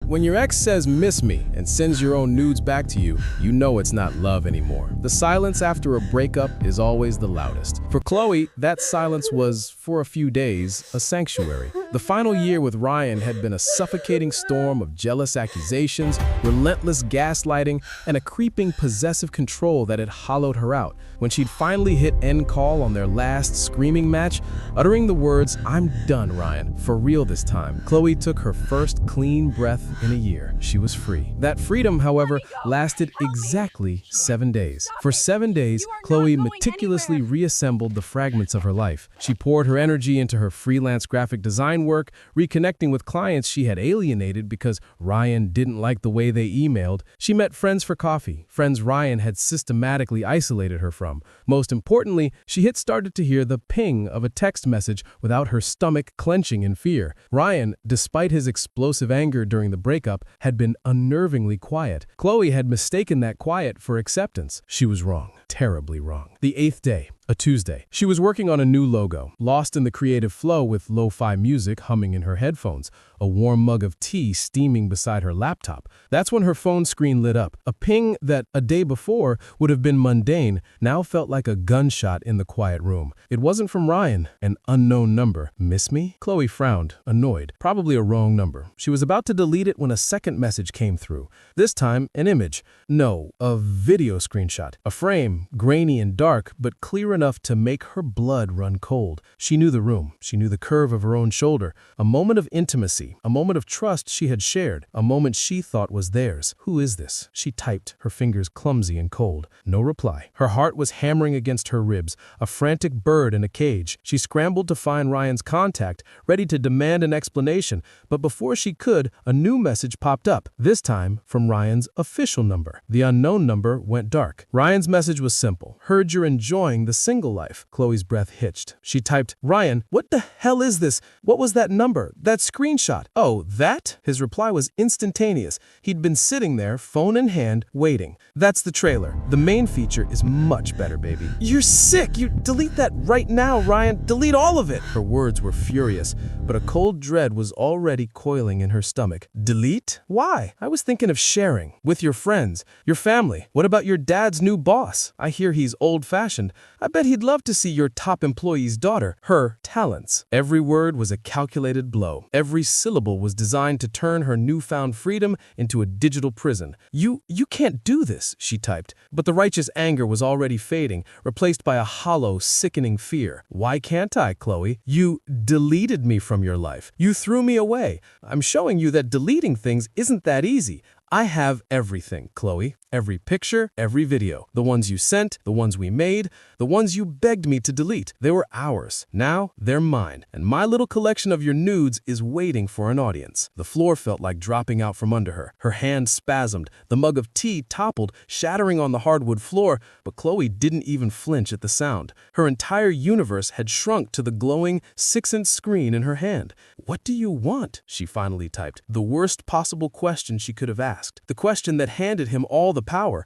When your ex says miss me and sends your own nudes back to you, you know it's not love anymore. The silence after a breakup is always the loudest. For Chloe, that silence was, for a few days, a sanctuary. The final year with Ryan had been a suffocating storm of jealous accusations, relentless gaslighting, and a creeping possessive control that had hollowed her out. When she'd finally hit end call on their last screaming match, uttering the words, "I'm done, Ryan, for real this time," Chloe took her first clean breath in a year. She was free. That freedom, however, lasted exactly 7 days. For 7 days, Chloe meticulously reassembled the fragments of her life. She poured her energy into her freelance graphic design work, reconnecting with clients she had alienated because Ryan didn't like the way they emailed. She met friends for coffee, friends Ryan had systematically isolated her from. Most importantly, she had started to hear the ping of a text message without her stomach clenching in fear. Ryan, despite his explosive anger during the breakup, had been unnervingly quiet. Chloe had mistaken that quiet for acceptance. She was wrong, terribly wrong. The 8th day, a Tuesday. She was working on a new logo, lost in the creative flow with lo-fi music humming in her headphones, a warm mug of tea steaming beside her laptop. That's when her phone screen lit up. A ping that, a day before, would have been mundane, now felt like a gunshot in the quiet room. It wasn't from Ryan, an unknown number. Miss me? Chloe frowned, annoyed. Probably a wrong number. She was about to delete it when a second message came through. This time, an image. No, a video screenshot. A frame, grainy and dark, but clear enough to make her blood run cold. She knew the room. She knew the curve of her own shoulder. A moment of intimacy, a moment of trust she had shared, a moment she thought was theirs. Who is this? She typed, her fingers clumsy and cold. No reply. Her heart was hammering against her ribs, a frantic bird in a cage. She scrambled to find Ryan's contact, ready to demand an explanation, but before she could, a new message popped up, this time from Ryan's official number. The unknown number went dark. Ryan's message was simple. Heard you're enjoying the single life. Chloe's breath hitched. She typed, "Ryan, what the hell is this? What was that number? That screenshot?" "Oh, that?" His reply was instantaneous. He'd been sitting there, phone in hand, waiting. "That's the trailer. The main feature is much better, baby." "You're sick! You delete that right now, Ryan. Delete all of it!" Her words were furious, but a cold dread was already coiling in her stomach. "Delete? Why? I was thinking of sharing. With your friends, your family. What about your dad's new boss? I hear he's old-fashioned. I bet he'd love to see your top employee's daughter, her talents." Every word was a calculated blow. Every syllable was designed to turn her newfound freedom into a digital prison. You can't do this," she typed. But the righteous anger was already fading, replaced by a hollow, sickening fear. "Why can't I, Chloe? You deleted me from your life. You threw me away. I'm showing you that deleting things isn't that easy. I have everything, Chloe. Every picture, every video. The ones you sent, the ones we made, the ones you begged me to delete. They were ours. Now they're mine. And my little collection of your nudes is waiting for an audience." The floor felt like dropping out from under her. Her hand spasmed. The mug of tea toppled, shattering on the hardwood floor, but Chloe didn't even flinch at the sound. Her entire universe had shrunk to the glowing 6-inch screen in her hand. "What do you want?" she finally typed. The worst possible question she could have asked. The question that handed him all the power.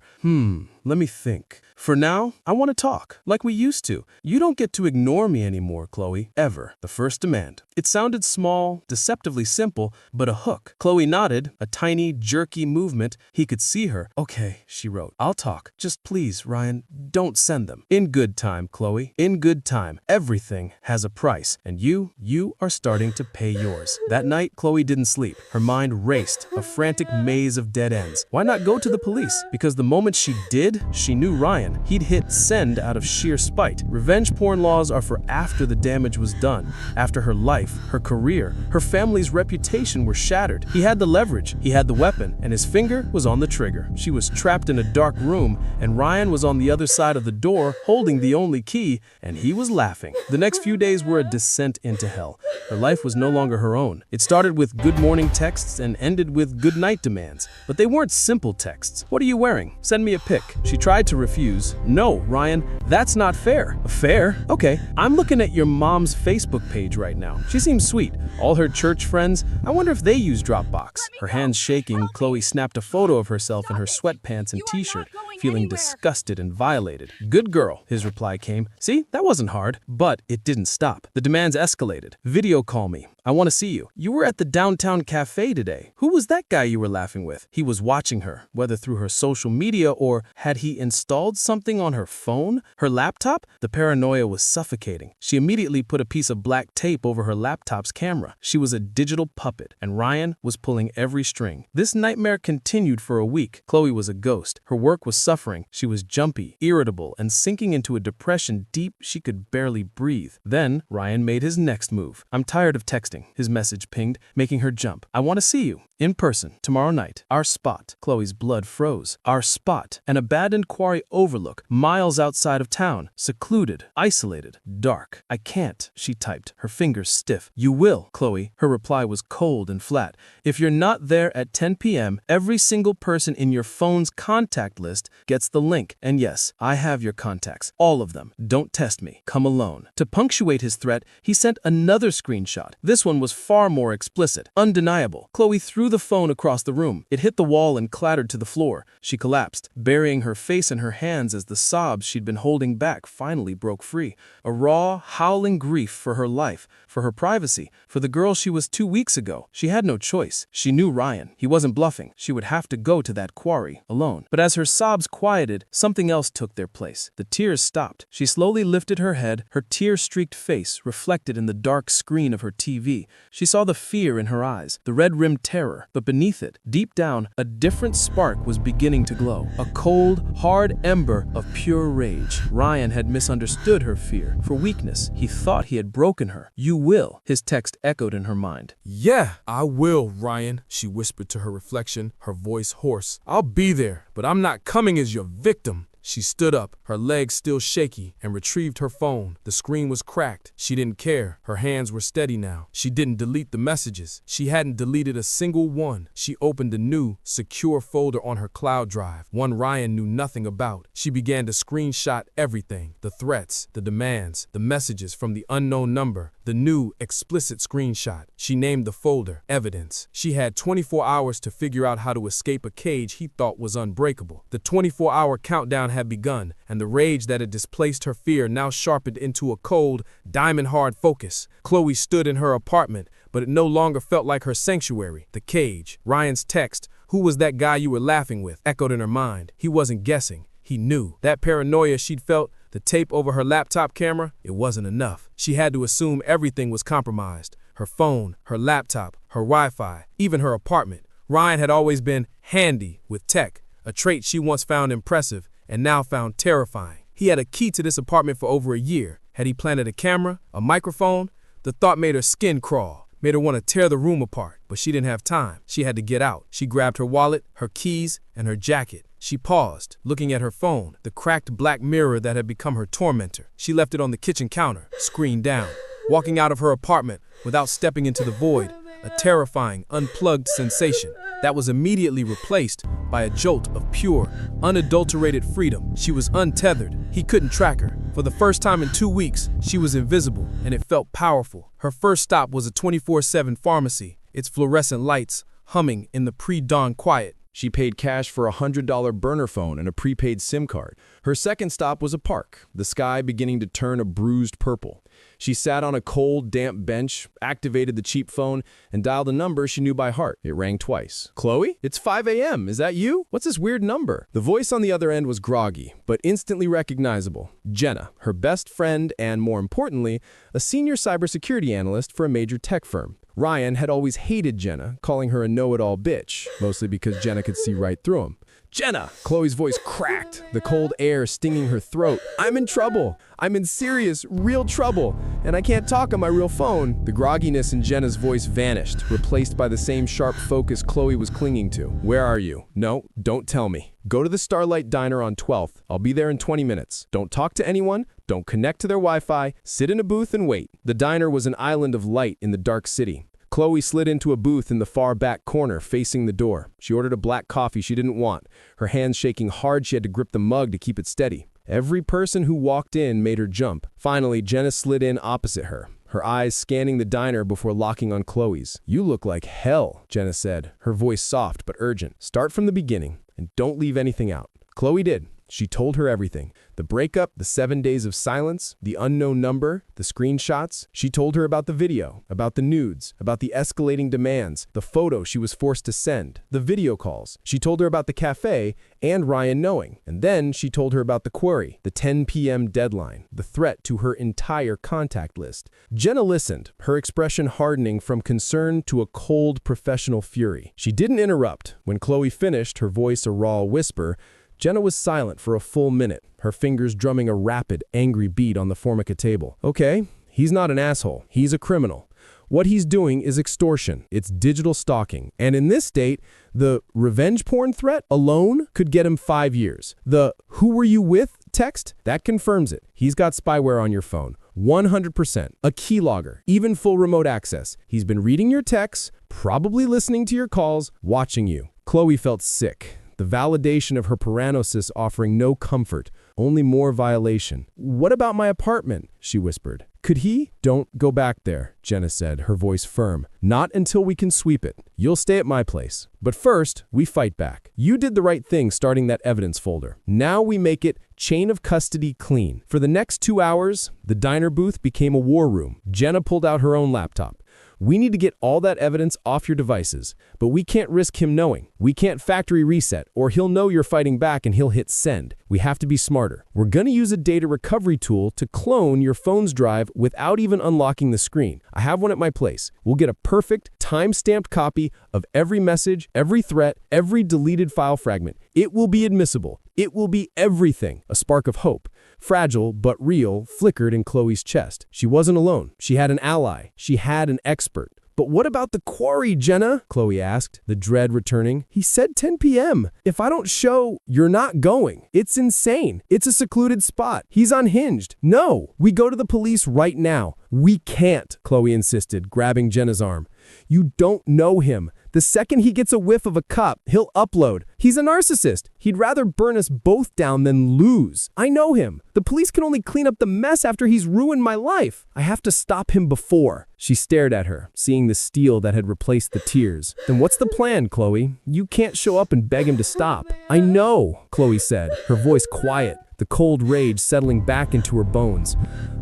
Let me think. "For now, I want to talk, like we used to. You don't get to ignore me anymore, Chloe, ever." The first demand. It sounded small, deceptively simple, but a hook. Chloe nodded, a tiny, jerky movement. He could see her. "Okay," she wrote. "I'll talk. Just please, Ryan, don't send them." "In good time, Chloe. In good time. Everything has a price, and you are starting to pay yours." That night, Chloe didn't sleep. Her mind raced, a frantic maze of dead ends. Why not go to the police? Because the moment she did, she knew Ryan. He'd hit send out of sheer spite. Revenge porn laws are for after the damage was done, after her life, her career, her family's reputation were shattered. He had the leverage, he had the weapon, and his finger was on the trigger. She was trapped in a dark room, and Ryan was on the other side of the door, holding the only key, and he was laughing. The next few days were a descent into hell. Her life was no longer her own. It started with good morning texts and ended with good night demands. But they weren't simple texts. "What are you wearing? Send me a pic." She tried to refuse. "No, Ryan, that's not fair." "Fair? Okay, I'm looking at your mom's Facebook page right now. She seems sweet. All her church friends, I wonder if they use Dropbox." Her hands shaking, Chloe snapped a photo of herself in her sweatpants and t-shirt, feeling disgusted and violated. "Good girl," his reply came. "See, that wasn't hard." But it didn't stop. The demands escalated. "Video call me. I want to see you. You were at the downtown cafe today. Who was that guy you were laughing with? He was watching her, whether through her social media or had he installed something on her phone? Her laptop? The paranoia was suffocating. She immediately put a piece of black tape over her laptop's camera. She was a digital puppet, and Ryan was pulling every string. This nightmare continued for a week. Chloe was a ghost. Her work was suffering. She was jumpy, irritable, and sinking into a depression deep she could barely breathe. Then, Ryan made his next move. I'm tired of texting, his message pinged, making her jump. I want to see you. In person, tomorrow night. Our spot. Chloe's blood froze. Our spot. An abandoned quarry overlook, miles outside of town. Secluded. Isolated. Dark. I can't, she typed, her fingers stiff. You will, Chloe. Her reply was cold and flat. If you're not there at 10 p.m., every single person in your phone's contact list gets the link. And yes, I have your contacts. All of them. Don't test me. Come alone. To punctuate his threat, he sent another screenshot. This one was far more explicit. Undeniable. Chloe threw the phone across the room. It hit the wall and clattered to the floor. She collapsed, burying her face in her hands as the sobs she'd been holding back finally broke free. A raw, howling grief for her life, for her privacy, for the girl she was 2 weeks ago. She had no choice. She knew Ryan. He wasn't bluffing. She would have to go to that quarry alone. But as her sobs quieted, something else took their place. The tears stopped. She slowly lifted her head, her tear-streaked face reflected in the dark screen of her TV. She saw the fear in her eyes, the red-rimmed terror. But beneath it, deep down, a different spark was beginning to glow. A cold, hard ember of pure rage. Ryan had misunderstood her fear. For weakness, he thought he had broken her. You will, his text echoed in her mind. Yeah, I will, Ryan, she whispered to her reflection, her voice hoarse. I'll be there, but I'm not coming as your victim. She stood up, her legs still shaky, and retrieved her phone. The screen was cracked. She didn't care. Her hands were steady now. She didn't delete the messages. She hadn't deleted a single one. She opened a new, secure folder on her cloud drive, one Ryan knew nothing about. She began to screenshot everything. The threats, the demands, the messages from the unknown number, the new, explicit screenshot. She named the folder Evidence. She had 24 hours to figure out how to escape a cage he thought was unbreakable. The 24-hour countdown had begun, and the rage that had displaced her fear now sharpened into a cold, diamond-hard focus. Chloe stood in her apartment, but it no longer felt like her sanctuary. The cage. Ryan's text, "Who was that guy you were laughing with?" echoed in her mind. He wasn't guessing. He knew. That paranoia she'd felt, the tape over her laptop camera, it wasn't enough. She had to assume everything was compromised. Her phone, her laptop, her Wi-Fi, even her apartment. Ryan had always been handy with tech, a trait she once found impressive and now found terrifying. He had a key to this apartment for over a year. Had he planted a camera, a microphone? The thought made her skin crawl, made her want to tear the room apart, but she didn't have time. She had to get out. She grabbed her wallet, her keys, and her jacket. She paused, looking at her phone, the cracked black mirror that had become her tormentor. She left it on the kitchen counter, screen down. Walking out of her apartment without stepping into the void, a terrifying, unplugged sensation that was immediately replaced by a jolt of pure, unadulterated freedom. She was untethered. He couldn't track her. For the first time in 2 weeks, she was invisible, and it felt powerful. Her first stop was a 24/7 pharmacy, its fluorescent lights humming in the pre-dawn quiet. She paid cash for a $100 burner phone and a prepaid SIM card. Her second stop was a park, the sky beginning to turn a bruised purple. She sat on a cold, damp bench, activated the cheap phone, and dialed a number she knew by heart. It rang twice. "Chloe? It's 5 a.m. Is that you? What's this weird number?" The voice on the other end was groggy, but instantly recognizable. Jenna, her best friend and, more importantly, a senior cybersecurity analyst for a major tech firm. Ryan had always hated Jenna, calling her a know-it-all bitch, mostly because Jenna could see right through him. "Jenna!" Chloe's voice cracked, the cold air stinging her throat. "I'm in trouble. I'm in serious, real trouble, and I can't talk on my real phone." The grogginess in Jenna's voice vanished, replaced by the same sharp focus Chloe was clinging to. "Where are you?" "No, don't tell me." "Go to the Starlight Diner on 12th. I'll be there in 20 minutes. Don't talk to anyone. Don't connect to their Wi-Fi. Sit in a booth and wait." The diner was an island of light in the dark city. Chloe slid into a booth in the far back corner, facing the door. She ordered a black coffee she didn't want. Her hands shaking hard, she had to grip the mug to keep it steady. Every person who walked in made her jump. Finally, Jenna slid in opposite her, her eyes scanning the diner before locking on Chloe's. "You look like hell," Jenna said, her voice soft but urgent. "Start from the beginning, and don't leave anything out." Chloe did. She told her everything. The breakup, the 7 days of silence, the unknown number, the screenshots. She told her about the video, about the nudes, about the escalating demands, the photo she was forced to send, the video calls. She told her about the cafe and Ryan knowing. And then she told her about the query, the 10 p.m. deadline, the threat to her entire contact list. Jenna listened, her expression hardening from concern to a cold professional fury. She didn't interrupt. When Chloe finished, her voice a raw whisper, Jenna was silent for a full minute, her fingers drumming a rapid, angry beat on the formica table. Okay, he's not an asshole. He's a criminal. What he's doing is extortion. It's digital stalking. And in this state, the revenge porn threat alone could get him 5 years. The "who were you with" text, that confirms it. He's got spyware on your phone. 100%. A keylogger, even full remote access. He's been reading your texts, probably listening to your calls, watching you. Chloe felt sick. The validation of her paranosis offering no comfort, only more violation. "What about my apartment?" she whispered. "Could he?" "Don't go back there," Jenna said, her voice firm. "Not until we can sweep it. You'll stay at my place. But first, we fight back. You did the right thing starting that evidence folder. Now we make it chain of custody clean." For the next 2 hours, the diner booth became a war room. Jenna pulled out her own laptop. "We need to get all that evidence off your devices, but we can't risk him knowing. We can't factory reset, or he'll know you're fighting back and he'll hit send. We have to be smarter. We're going to use a data recovery tool to clone your phone's drive without even unlocking the screen. I have one at my place. We'll get a perfect, time-stamped copy of every message, every threat, every deleted file fragment. It will be admissible. It will be everything." A spark of hope, fragile but real, flickered in Chloe's chest. She wasn't alone. She had an ally. She had an expert. "But what about the quarry, Jenna?" Chloe asked, the dread returning. "He said 10 p.m. If I don't show, you're not going. It's insane. It's a secluded spot. He's unhinged. No, we go to the police right now." "We can't," Chloe insisted, grabbing Jenna's arm. "You don't know him. The second he gets a whiff of a cup, he'll upload. He's a narcissist. He'd rather burn us both down than lose. I know him. The police can only clean up the mess after he's ruined my life. I have to stop him before." She stared at her, seeing the steel that had replaced the tears. "Then what's the plan, Chloe? You can't show up and beg him to stop." "I know," Chloe said, her voice quiet, the cold rage settling back into her bones.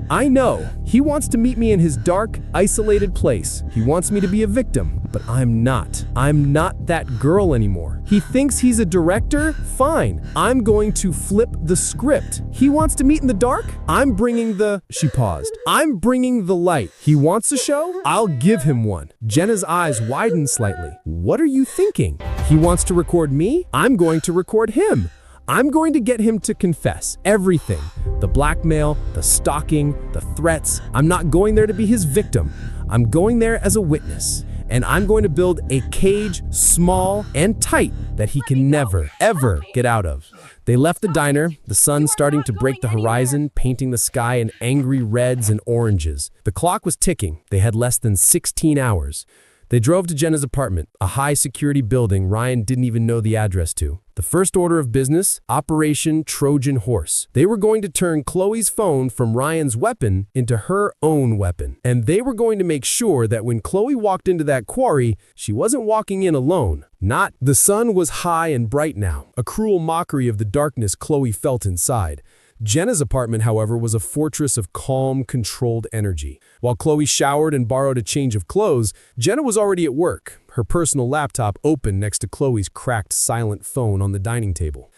"I know. He wants to meet me in his dark, isolated place. He wants me to be a victim, but I'm not. I'm not that girl anymore. He thinks he's a director? Fine. I'm going to flip the script. He wants to meet in the dark? I'm bringing the..." She paused. "I'm bringing the light. He wants a show? I'll give him one." Jenna's eyes widened slightly. "What are you thinking? He wants to record me? I'm going to record him. I'm going to get him to confess everything. The blackmail, the stalking, the threats. I'm not going there to be his victim. I'm going there as a witness. And I'm going to build a cage, small and tight, that he can never, ever get out of." They left the diner, the sun starting to break the horizon, painting the sky in angry reds and oranges. The clock was ticking. They had less than 16 hours. They drove to Jenna's apartment, a high-security building Ryan didn't even know the address to. The first order of business, Operation Trojan Horse. They were going to turn Chloe's phone from Ryan's weapon into her own weapon. And they were going to make sure that when Chloe walked into that quarry, she wasn't walking in alone. Not. The sun was high and bright now, a cruel mockery of the darkness Chloe felt inside. Jenna's apartment, however, was a fortress of calm, controlled energy. While Chloe showered and borrowed a change of clothes, Jenna was already at work, her personal laptop open next to Chloe's cracked, silent phone on the dining table.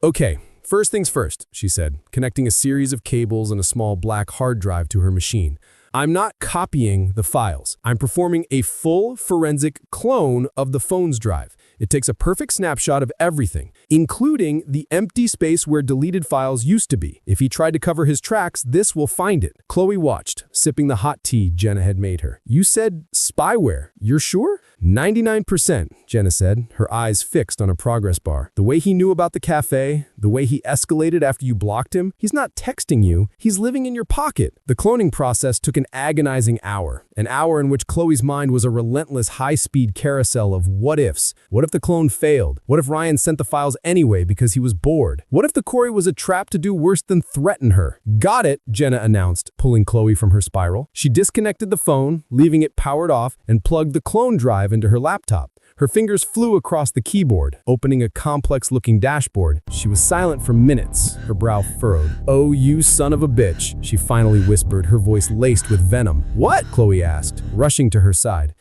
"Okay, first things first," she said, connecting a series of cables and a small black hard drive to her machine. "I'm not copying the files. I'm performing a full forensic clone of the phone's drive. It takes a perfect snapshot of everything, including the empty space where deleted files used to be. If he tried to cover his tracks, this will find it." Chloe watched, sipping the hot tea Jenna had made her. "You said spyware. You're sure?" 99%, Jenna said, her eyes fixed on a progress bar. "The way he knew about the cafe, the way he escalated after you blocked him, he's not texting you, he's living in your pocket." The cloning process took an agonizing hour, an hour in which Chloe's mind was a relentless high-speed carousel of what-ifs. What if the clone failed? What if Ryan sent the files anyway because he was bored? What if the quarry was a trap to do worse than threaten her? "Got it," Jenna announced, pulling Chloe from her spiral. She disconnected the phone, leaving it powered off, and plugged the clone drive into her laptop. Her fingers flew across the keyboard, opening a complex-looking dashboard. She was silent for minutes, her brow furrowed. "Oh, you son of a bitch," she finally whispered, her voice laced with venom. "What?" Chloe asked, rushing to her side.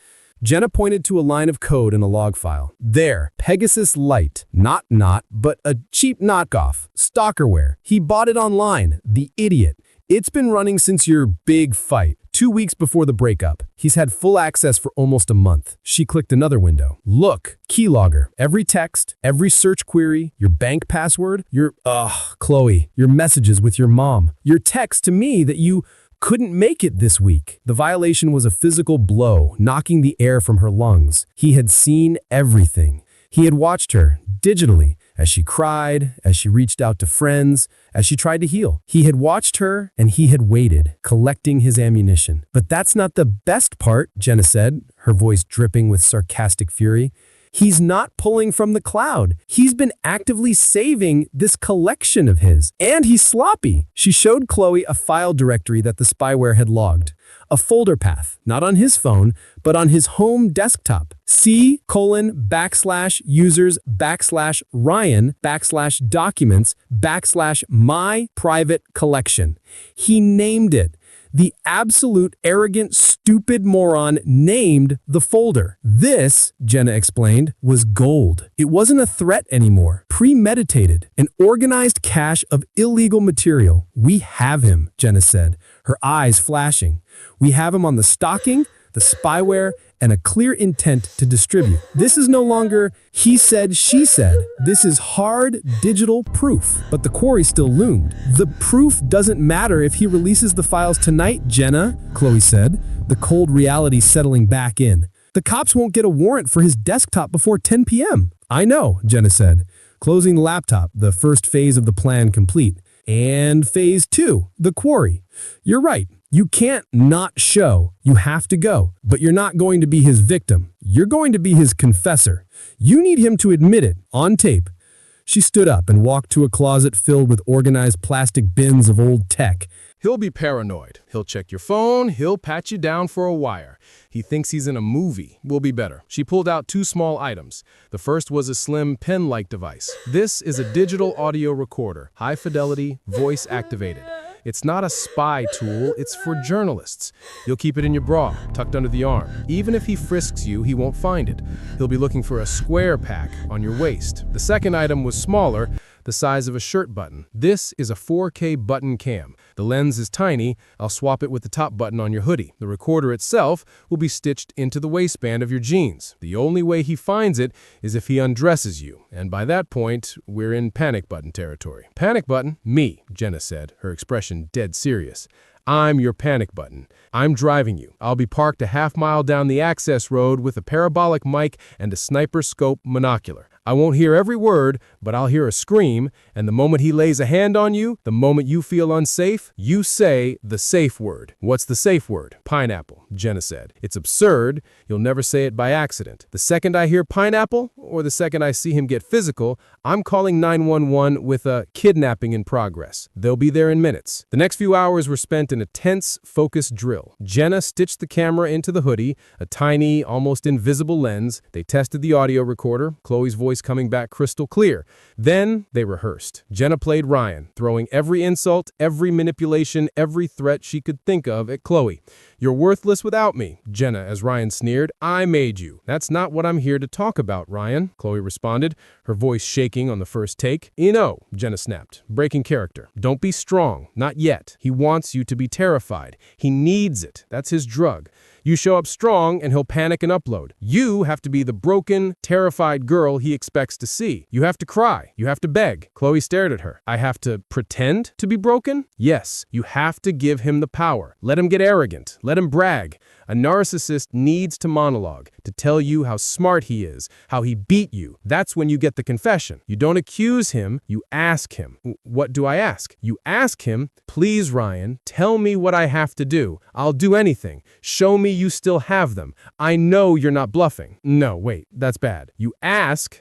Jenna pointed to a line of code in a log file. "There, Pegasus Lite. Not, but a cheap knockoff. Stalkerware. He bought it online. The idiot. It's been running since your big fight. 2 weeks before the breakup. He's had full access for almost a month." She clicked another window. "Look, keylogger. Every text, every search query, your bank password, Chloe, your messages with your mom, your text to me that you couldn't make it this week." The violation was a physical blow, knocking the air from her lungs. He had seen everything. He had watched her, digitally, as she cried, as she reached out to friends, as she tried to heal. He had watched her, and he had waited, collecting his ammunition. "But that's not the best part," Jenna said, her voice dripping with sarcastic fury. "He's not pulling from the cloud. He's been actively saving this collection of his. And he's sloppy." She showed Chloe a file directory that the spyware had logged. A folder path, not on his phone, but on his home desktop. C:\users\Ryan\documents\my private collection. He named it. The absolute arrogant, stupid moron named the folder. "This," Jenna explained, "was gold. It wasn't a threat anymore. Premeditated. An organized cache of illegal material. We have him," Jenna said, her eyes flashing. "We have him on the stalking, the spyware, and a clear intent to distribute. This is no longer he said, she said. This is hard digital proof." But the quarry still loomed. "The proof doesn't matter if he releases the files tonight, Jenna," Chloe said, the cold reality settling back in. "The cops won't get a warrant for his desktop before 10 p.m. "I know," Jenna said, closing the laptop, the first phase of the plan complete. "And phase 2, the quarry. You're right. You can't not show. You have to go. But you're not going to be his victim. You're going to be his confessor. You need him to admit it, on tape." She stood up and walked to a closet filled with organized plastic bins of old tech. He'll be paranoid. He'll check your phone. He'll pat you down for a wire. He thinks he's in a movie. Will be better. She pulled out 2 small items. The first was a slim pen-like device. This is a digital audio recorder, high fidelity, voice activated. It's not a spy tool, it's for journalists. You'll keep it in your bra, tucked under the arm. Even if he frisks you, he won't find it. He'll be looking for a square pack on your waist. The second item was smaller, the size of a shirt button. This is a 4K button cam. The lens is tiny. I'll swap it with the top button on your hoodie. The recorder itself will be stitched into the waistband of your jeans. The only way he finds it is if he undresses you, and by that point, we're in panic button territory. "Panic button? Me," Jenna said, her expression dead serious. "I'm your panic button. I'm driving you. I'll be parked a half-mile down the access road with a parabolic mic and a sniper scope monocular. I won't hear every word, but I'll hear a scream, and the moment he lays a hand on you, the moment you feel unsafe, you say the safe word." "What's the safe word?" "Pineapple," Jenna said. "It's absurd. You'll never say it by accident. The second I hear pineapple, or the second I see him get physical, I'm calling 911 with a kidnapping in progress. They'll be there in minutes." The next few hours were spent in a tense, focused drill. Jenna stitched the camera into the hoodie, a tiny, almost invisible lens. They tested the audio recorder, Chloe's voice coming back crystal clear. Then they rehearsed. Jenna played Ryan, throwing every insult, every manipulation, every threat she could think of at Chloe. "You're worthless without me," Jenna, as Ryan sneered. "I made you." "That's not what I'm here to talk about, Ryan," Chloe responded, her voice shaking on the first take. "No," Jenna snapped, breaking character. "Don't be strong. Not yet. He wants you to be terrified. He needs it. That's his drug. You show up strong and he'll panic and upload. You have to be the broken, terrified girl he expects to see. You have to cry. You have to beg." Chloe stared at her. "I have to pretend to be broken?" "Yes, you have to give him the power. Let him get arrogant. Let him brag. A narcissist needs to monologue, to tell you how smart he is, how he beat you. That's when you get the confession. You don't accuse him, you ask him." "What do I ask?" "You ask him, 'Please, Ryan, tell me what I have to do. I'll do anything. Show me you still have them. I know you're not bluffing.'" "No, wait, that's bad."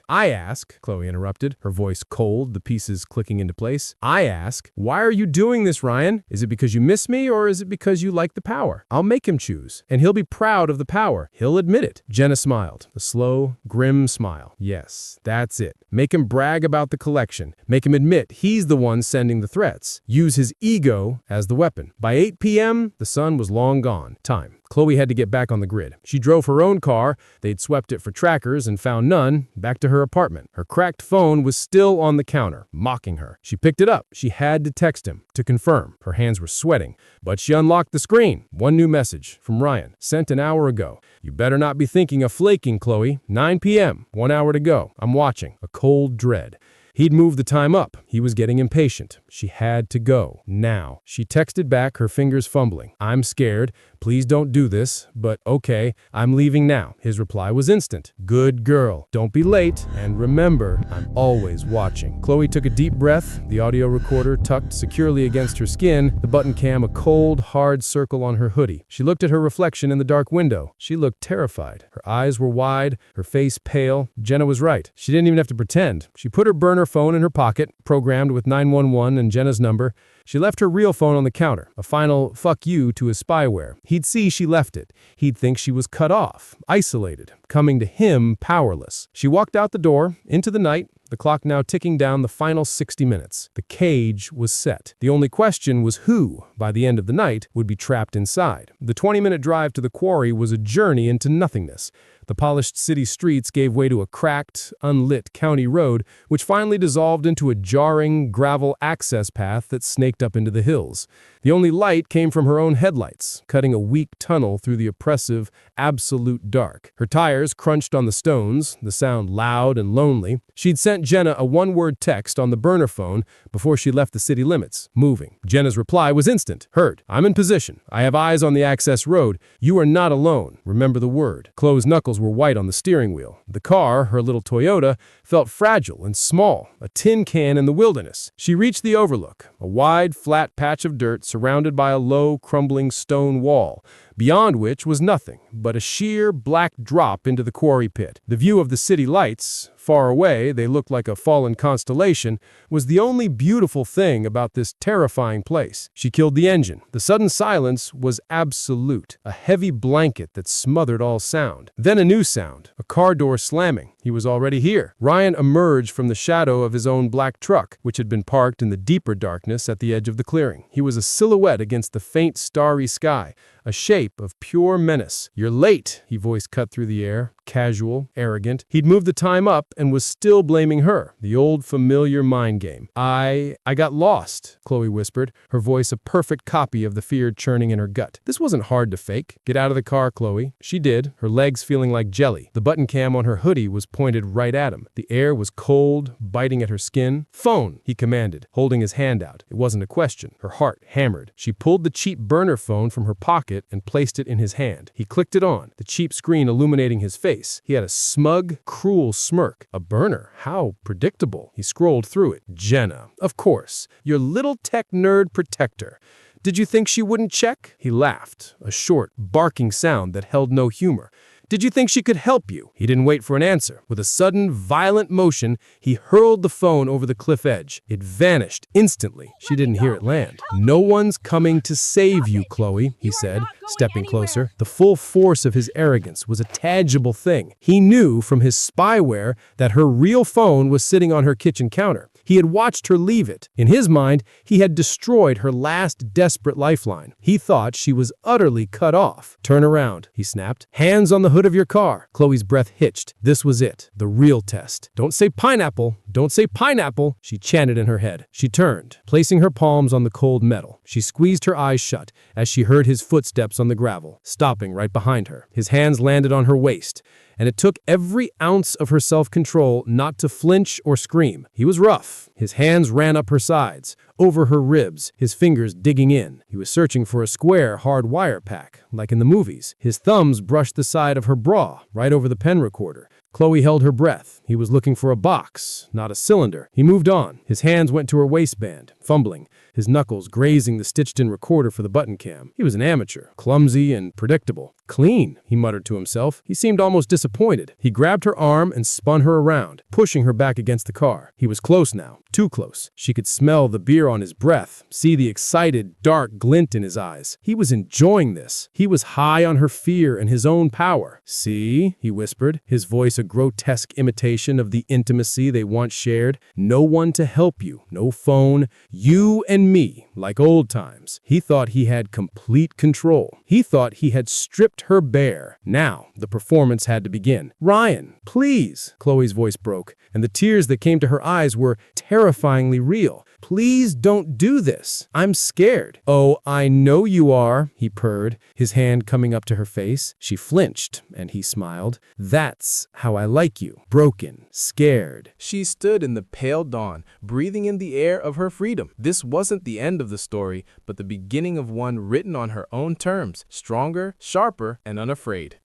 I ask, Chloe interrupted, her voice cold, the pieces clicking into place. "I ask, why are you doing this, Ryan? Is it because you miss me, or is it because you like the power? I'll make him choose, and he'll be proud of the power. He'll admit it. Jenna smiled, a slow, grim smile. Yes, that's it. Make him brag about the collection. Make him admit he's the one sending the threats. Use his ego as the weapon. By 8 p.m., the sun was long gone. Time. Chloe had to get back on the grid. She drove her own car, they'd swept it for trackers and found none, back to her apartment. Her cracked phone was still on the counter, mocking her. She picked it up. She had to text him to confirm. Her hands were sweating, but she unlocked the screen. One new message from Ryan, sent an hour ago. You better not be thinking of flaking, Chloe. 9 p.m., 1 hour to go. I'm watching. A cold dread. He'd moved the time up. He was getting impatient. She had to go. Now. She texted back, her fingers fumbling. I'm scared. Please don't do this, but okay, I'm leaving now. His reply was instant. Good girl. Don't be late, and remember, I'm always watching. Chloe took a deep breath, the audio recorder tucked securely against her skin, the button cam a cold, hard circle on her hoodie. She looked at her reflection in the dark window. She looked terrified. Her eyes were wide, her face pale. Jenna was right. She didn't even have to pretend. She put her burner phone in her pocket, programmed with 911 and Jenna's number. She left her real phone on the counter, a final fuck you to his spyware. He'd see she left it. He'd think she was cut off, isolated, coming to him powerless. She walked out the door, into the night, the clock now ticking down the final 60 minutes. The cage was set. The only question was who, by the end of the night, would be trapped inside. The 20-minute drive to the quarry was a journey into nothingness. The polished city streets gave way to a cracked, unlit county road, which finally dissolved into a jarring, gravel access path that snaked up into the hills. The only light came from her own headlights, cutting a weak tunnel through the oppressive, absolute dark. Her tires crunched on the stones, the sound loud and lonely. She'd sent Jenna a one-word text on the burner phone before she left the city limits, moving. Jenna's reply was instant. Heard. I'm in position. I have eyes on the access road. You are not alone. Remember the word. Chloe's knuckles were white on the steering wheel. The car, her little Toyota, felt fragile and small, a tin can in the wilderness. She reached the overlook, a wide, flat patch of dirt surrounded by a low, crumbling stone wall, beyond which was nothing but a sheer, black drop into the quarry pit. The view of the city lights, far away, they looked like a fallen constellation, was the only beautiful thing about this terrifying place. She killed the engine. The sudden silence was absolute, a heavy blanket that smothered all sound. Then a new sound, a car door slamming. He was already here. Ryan emerged from the shadow of his own black truck, which had been parked in the deeper darkness at the edge of the clearing. He was a silhouette against the faint, starry sky, a shape of pure menace. You're late, he voice cut through the air, casual, arrogant. He'd moved the time up and was still blaming her, the old familiar mind game. I got lost, Chloe whispered, her voice a perfect copy of the fear churning in her gut. This wasn't hard to fake. Get out of the car, Chloe. She did, her legs feeling like jelly. The button cam on her hoodie was pointed right at him. The air was cold, biting at her skin. Phone, he commanded, holding his hand out. It wasn't a question. Her heart hammered. She pulled the cheap burner phone from her pocket and placed it in his hand. He clicked it on, the cheap screen illuminating his face. He had a smug, cruel smirk. A burner? How predictable. He scrolled through it. Jenna, of course, your little tech nerd protector. Did you think she wouldn't check? He laughed, a short, barking sound that held no humor. Did you think she could help you? He didn't wait for an answer. With a sudden, violent motion, he hurled the phone over the cliff edge. It vanished instantly. She didn't hear it land. No one's coming to save you, Chloe, he said, stepping closer. The full force of his arrogance was a tangible thing. He knew from his spyware that her real phone was sitting on her kitchen counter. He had watched her leave it. In his mind, he had destroyed her last desperate lifeline. He thought she was utterly cut off. Turn around, he snapped. Hands on the hood of your car. Chloe's breath hitched. This was it, the real test. Don't say pineapple. Don't say pineapple, she chanted in her head. She turned, placing her palms on the cold metal. She squeezed her eyes shut as she heard his footsteps on the gravel, stopping right behind her. His hands landed on her waist, and it took every ounce of her self-control not to flinch or scream. He was rough. His hands ran up her sides, over her ribs, his fingers digging in. He was searching for a square, hard wire pack, like in the movies. His thumbs brushed the side of her bra, right over the pen recorder. Chloe held her breath. He was looking for a box, not a cylinder. He moved on. His hands went to her waistband, fumbling. his knuckles grazing the stitched-in recorder for the button cam. He was an amateur, clumsy and predictable. Clean, he muttered to himself. He seemed almost disappointed. He grabbed her arm and spun her around, pushing her back against the car. He was close now, too close. She could smell the beer on his breath, see the excited, dark glint in his eyes. He was enjoying this. He was high on her fear and his own power. "See," he whispered, his voice a grotesque imitation of the intimacy they once shared. "No one to help you, no phone, you and me, like old times." He thought he had complete control. He thought he had stripped her bare. Now, the performance had to begin. "Ryan, please," Chloe's voice broke, and the tears that came to her eyes were terrifyingly real. "Please don't do this. I'm scared." "Oh, I know you are," he purred, his hand coming up to her face. She flinched, and he smiled. "That's how I like you. Broken, scared." She stood in the pale dawn, breathing in the air of her freedom. This wasn't the end of the story, but the beginning of one written on her own terms, stronger, sharper, and unafraid.